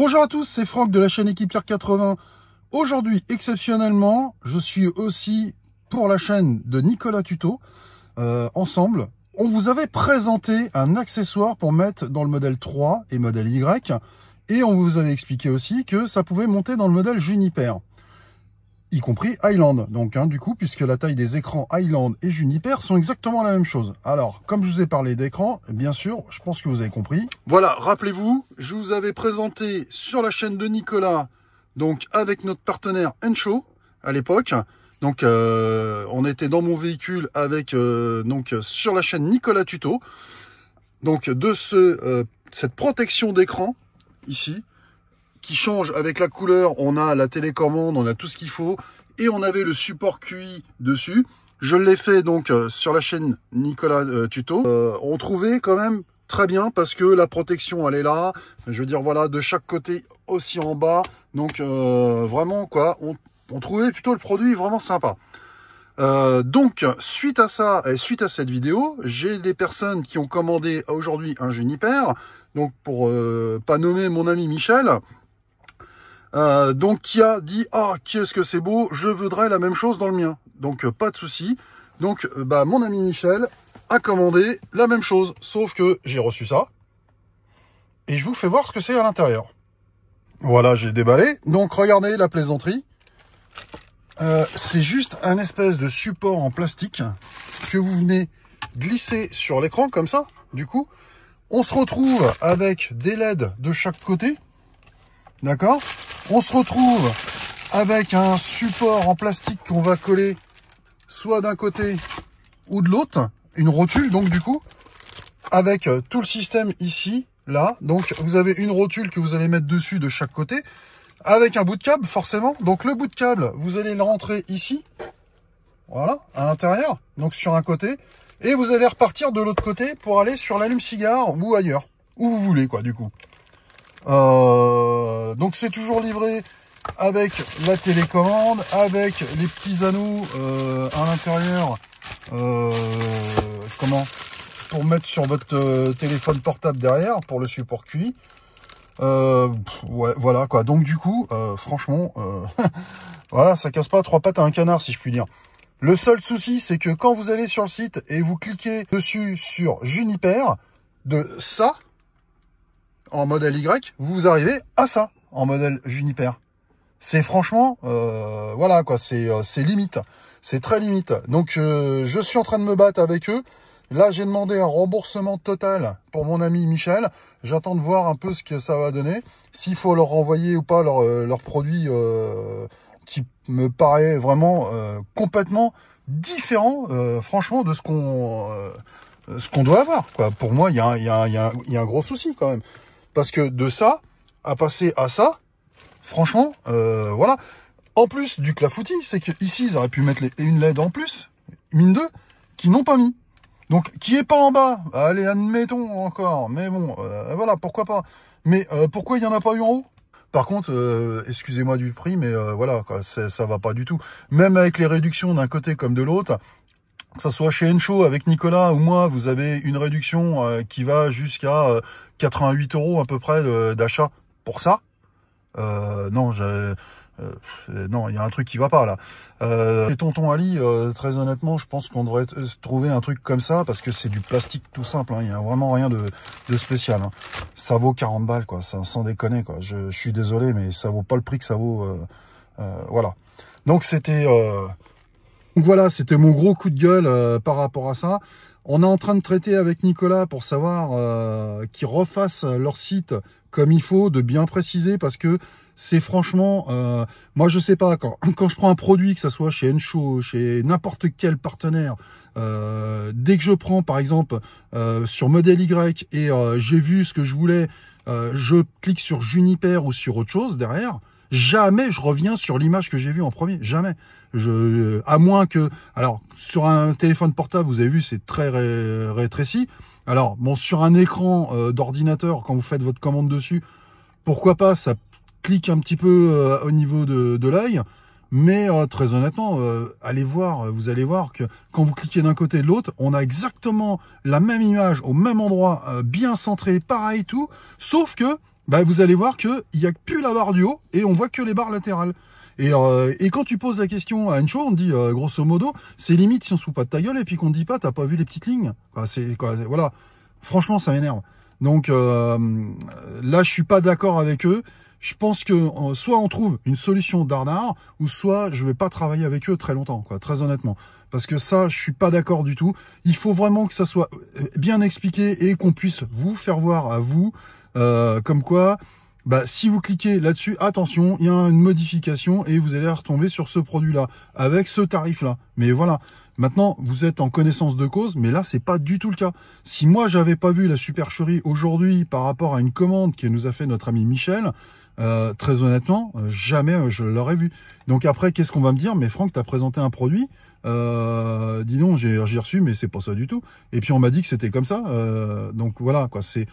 Bonjour à tous, c'est Franck de la chaîne Équipe Pierre 80. Aujourd'hui, exceptionnellement, je suis aussi pour la chaîne de Nicolas Tuto. Ensemble, on vous avait présenté un accessoire pour mettre dans le modèle 3 et modèle Y. Et on vous avait expliqué aussi que ça pouvait monter dans le modèle Juniper, y compris Highland. Donc, du coup, puisque la taille des écrans Highland et Juniper sont exactement la même chose. Alors, comme je vous ai parlé d'écran, bien sûr, je pense que vous avez compris. Voilà, rappelez-vous, je vous avais présenté sur la chaîne de Nicolas, donc avec notre partenaire Enshow à l'époque. Donc, on était dans mon véhicule avec donc sur la chaîne Nicolas Tuto. Donc, de cette protection d'écran ici, qui change avec la couleur. On a la télécommande, on a tout ce qu'il faut, et on avait le support QI dessus. Je l'ai fait donc sur la chaîne Nicolas Tuto. On trouvait quand même très bien parce que la protection elle est là. Je veux dire voilà, de chaque côté aussi en bas. Donc vraiment quoi, on trouvait plutôt le produit vraiment sympa. Donc suite à ça et suite à cette vidéo, j'ai des personnes qui ont commandé aujourd'hui un Juniper. Donc pour pas nommer mon ami Michel. Donc qui a dit ah qu'est-ce que c'est beau, je voudrais la même chose dans le mien. Donc pas de souci. Donc mon ami Michel a commandé la même chose, sauf que j'ai reçu ça et je vous fais voir ce que c'est à l'intérieur. Voilà, j'ai déballé. Donc regardez la plaisanterie. C'est juste un espèce de support en plastique que vous venez glisser sur l'écran comme ça. Du coup, on se retrouve avec des LED de chaque côté. D'accord? On se retrouve avec un support en plastique qu'on va coller soit d'un côté ou de l'autre, une rotule donc du coup, avec tout le système ici, là. Donc vous avez une rotule que vous allez mettre dessus de chaque côté, avec un bout de câble forcément. Donc le bout de câble, vous allez le rentrer ici, voilà, à l'intérieur, donc sur un côté, et vous allez repartir de l'autre côté pour aller sur l'allume-cigare ou ailleurs, où vous voulez quoi du coup. Donc c'est toujours livré avec la télécommande, avec les petits anneaux à l'intérieur, pour mettre sur votre téléphone portable derrière pour le support QI. Ouais, voilà quoi. Donc du coup, franchement, voilà, ça casse pas trois pattes à un canard si je puis dire. Le seul souci, c'est que quand vous allez sur le site et vous cliquez dessus sur Juniper, de ça en modèle Y, vous arrivez à ça en modèle Juniper. C'est franchement, voilà quoi, c'est limite, c'est très limite. Donc je suis en train de me battre avec eux. Là, j'ai demandé un remboursement total pour mon ami Michel. J'attends de voir un peu ce que ça va donner, s'il faut leur renvoyer ou pas leur produit qui me paraît vraiment complètement différent, franchement, de ce qu'on doit avoir. Quoi. Pour moi, il y a un gros souci quand même. Parce que de ça, à passer à ça, franchement, voilà. En plus du clafoutis, c'est que ici ils auraient pu mettre une LED en plus, mine 2, qui n'ont pas mis. Donc, qui est pas en bas, allez, admettons encore, mais bon, voilà, pourquoi pas. Mais pourquoi il n'y en a pas eu en haut? Par contre, excusez-moi du prix, mais voilà, quoi, ça va pas du tout. Même avec les réductions d'un côté comme de l'autre, que ça soit chez Enshow avec Nicolas ou moi, vous avez une réduction qui va jusqu'à 88 € à peu près d'achat pour ça. Non, non, il y a un truc qui va pas là. Chez Tonton Ali, très honnêtement, je pense qu'on devrait trouver un truc comme ça parce que c'est du plastique tout simple. Il y a vraiment rien de spécial. Hein. Ça vaut 40 balles, quoi. Ça, sans déconner, quoi. Je suis désolé, mais ça vaut pas le prix que ça vaut. Voilà. Donc c'était. Donc voilà, c'était mon gros coup de gueule par rapport à ça. On est en train de traiter avec Nicolas pour savoir qu'ils refassent leur site comme il faut, de bien préciser, parce que c'est franchement, moi je sais pas, quand je prends un produit, que ça soit chez Enshow, chez n'importe quel partenaire, dès que je prends par exemple sur modèle Y et j'ai vu ce que je voulais, je clique sur Juniper ou sur autre chose derrière, jamais je reviens sur l'image que j'ai vue en premier, jamais. À moins que, alors sur un téléphone portable, vous avez vu, c'est très rétréci. Alors bon, sur un écran d'ordinateur, quand vous faites votre commande dessus, pourquoi pas, ça clique un petit peu au niveau de l'œil. Mais très honnêtement, allez voir, vous allez voir que quand vous cliquez d'un côté et de l'autre, on a exactement la même image au même endroit, bien centré, pareil tout, sauf que bah, vous allez voir qu'il n'y a plus la barre du haut et on voit que les barres latérales. Et quand tu poses la question à Encho, on te dit, grosso modo, c'est limite si on se fout pas de ta gueule et puis qu'on te dit pas, t'as pas vu les petites lignes. Bah, voilà. Franchement, ça m'énerve. Donc là, je suis pas d'accord avec eux. Je pense que soit on trouve une solution dardard, ou soit je vais pas travailler avec eux très longtemps, quoi, très honnêtement. Parce que ça, je suis pas d'accord du tout. Il faut vraiment que ça soit bien expliqué et qu'on puisse vous faire voir à vous, comme quoi, bah, si vous cliquez là-dessus, attention, il y a une modification et vous allez retomber sur ce produit-là, avec ce tarif-là. Mais voilà. Maintenant, vous êtes en connaissance de cause, mais là, c'est pas du tout le cas. Si moi, j'avais pas vu la supercherie aujourd'hui par rapport à une commande que nous a fait notre ami Michel, très honnêtement, jamais je l'aurais vu. Donc après, qu'est-ce qu'on va me dire? Mais Franck, t'as présenté un produit, dis donc, j'ai reçu, mais c'est pas ça du tout. Et puis on m'a dit que c'était comme ça. Donc voilà, quoi, c'est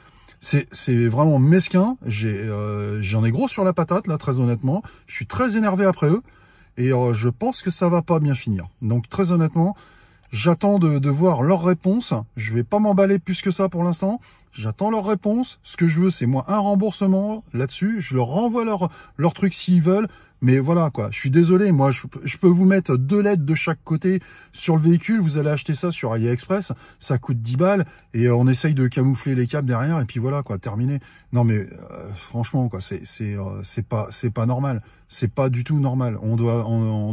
vraiment mesquin. J'en ai gros sur la patate, là, très honnêtement. Je suis très énervé après eux. Et je pense que ça va pas bien finir. Donc très honnêtement, j'attends de voir leur réponse. Je vais pas m'emballer plus que ça pour l'instant. J'attends leur réponse. Ce que je veux, c'est moi un remboursement là-dessus. Je leur renvoie leur truc s'ils veulent. Mais voilà, quoi. Je suis désolé. Moi, je peux vous mettre 2 LED de chaque côté sur le véhicule. Vous allez acheter ça sur AliExpress. Ça coûte 10 balles. Et on essaye de camoufler les câbles derrière. Et puis voilà, quoi. Terminé. Non, mais franchement, quoi. C'est pas normal. C'est pas du tout normal. On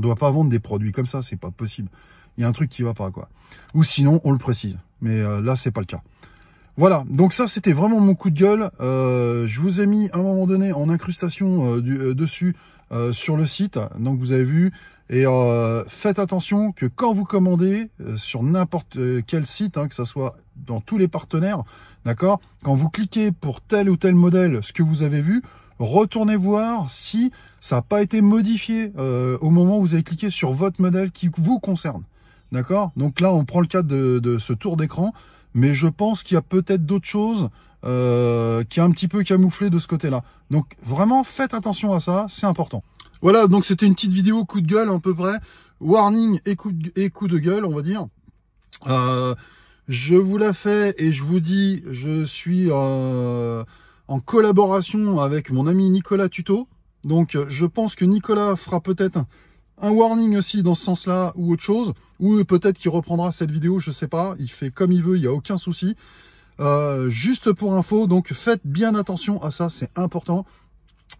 doit pas vendre des produits comme ça. C'est pas possible. Il y a un truc qui va pas, quoi. Ou sinon, on le précise. Mais là, c'est pas le cas. Voilà, donc ça c'était vraiment mon coup de gueule. Je vous ai mis à un moment donné en incrustation dessus sur le site, donc vous avez vu. Et faites attention que quand vous commandez sur n'importe quel site, hein, que ce soit dans tous les partenaires, d'accord, quand vous cliquez pour tel ou tel modèle, ce que vous avez vu, retournez voir si ça n'a pas été modifié au moment où vous avez cliqué sur votre modèle qui vous concerne. D'accord? Donc là, on prend le cas de ce tour d'écran. Mais je pense qu'il y a peut-être d'autres choses qui est un petit peu camouflé de ce côté-là. Donc vraiment, faites attention à ça, c'est important. Voilà, donc c'était une petite vidéo coup de gueule à peu près. Warning et coup de gueule, on va dire. Je vous la fais et je vous dis, je suis en collaboration avec mon ami Nicolas Tuto. Donc je pense que Nicolas fera peut-être un warning aussi dans ce sens-là ou autre chose, ou peut-être qu'il reprendra cette vidéo, je sais pas, il fait comme il veut, il n'y a aucun souci. Juste pour info, donc faites bien attention à ça, c'est important,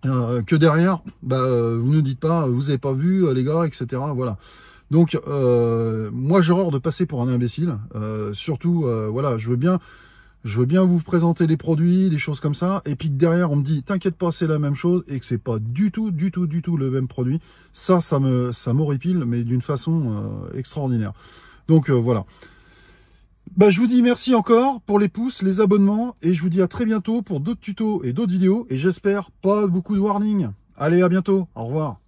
que derrière, bah, vous ne dites pas, vous avez pas vu les gars, etc. Voilà. Donc, moi j'ai horreur de passer pour un imbécile, surtout, voilà, je veux bien vous présenter les produits, des choses comme ça, et puis derrière on me dit t'inquiète pas, c'est la même chose, et que c'est pas du tout le même produit. Ça m'horripile, mais d'une façon extraordinaire. Donc voilà. Bah, je vous dis merci encore pour les pouces, les abonnements, et je vous dis à très bientôt pour d'autres tutos et d'autres vidéos, et j'espère pas beaucoup de warning. Allez, à bientôt, au revoir.